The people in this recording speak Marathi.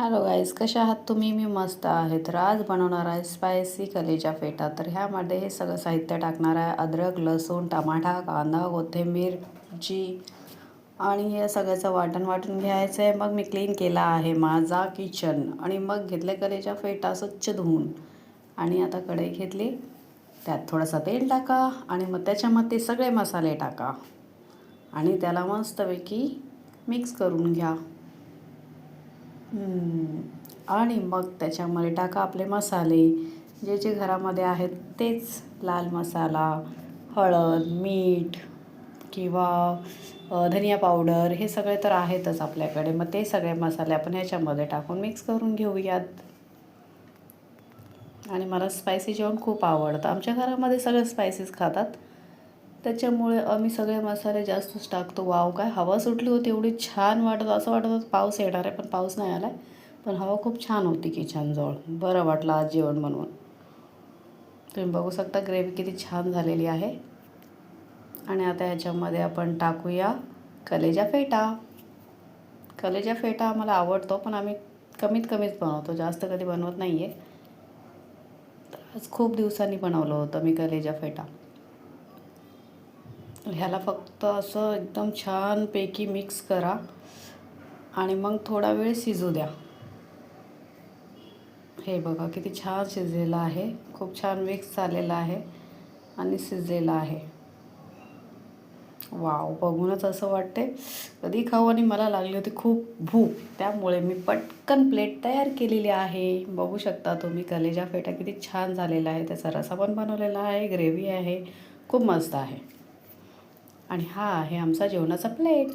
हॅलो गाईज, कशा आहात तुम्ही? मी मस्त आहे. तर आज बनवणार आहे स्पायसी कलेजा फेटा. तर ह्यामध्ये हे सगळं साहित्य टाकणार आहे. अद्रक, लसूण, टमाटा, कांदा, कोथिंबीर, मिरची आणि हे सगळ्याचं वाटून घ्यायचं आहे. मग मी क्लीन केला आहे माझा किचन आणि मग घेतले कलेजा फेटा स्वच्छ धुवून. आणि आता कढई घेतली, त्यात थोडासा तेल टाका आणि मग त्याच्यामध्ये सगळे मसाले टाका आणि त्याला मस्तपैकी मिक्स करून घ्या. आणि मग त्याच्यामध्ये टाका आपले मसाले जे जे घरामध्ये आहेत तेच. लाल मसाला, हळद, मीठ किंवा धनिया पावडर हे सगळे तर आहेतच आपल्याकडे. मग ते सगळे मसाले आपण ह्याच्यामध्ये टाकून मिक्स करून घेऊयात. आणि मला स्पायसी जेवण खूप आवडतं. आमच्या घरामध्ये सगळे स्पायसीज खातात, त्याच्यामुळे आम्ही सगळे मसाले जास्तच टाकतो. वाव, काय हवा सुटली होती, एवढी छान वाटत, असं वाटत होतं पाऊस येणार आहे, पण पाऊस नाही आला आहे. पण हवा खूप छान होती किचनजवळ. बरं वाटलं आज जेवण बनवून. तुम्ही बघू शकता ग्रेव्ही किती छान झालेली आहे. आणि आता ह्याच्यामध्ये आपण टाकूया कलेजा फेटा. कलेजा फेटा आम्हाला आवडतो, पण आम्ही कमीच बनवतो, जास्त कधी बनवत नाही आहे. तर आज खूप दिवसांनी बनवलं होतं मी कलेजा फेटा. ह्याला फक्त असं एकदम छानपैकी मिक्स करा आणि मग थोडा वेळ शिजू द्या. हे बघा किती छान शिजलेलं आहे, खूप छान मिक्स झालेलं आहे आणि शिजलेलं आहे. वाव, बघूनच असं वाटते कधी खाऊ. आणि मला लागली होती खूप भूक, त्यामुळे मी पटकन प्लेट तयार केलेली आहे. बघू शकता तुम्ही कलेजा फेटा किती छान झालेला आहे. त्याचा रसा पण बनवलेला आहे, ग्रेव्ही आहे, खूप मस्त आहे. आणि हा आहे आमचा जेवणाचा प्लेट.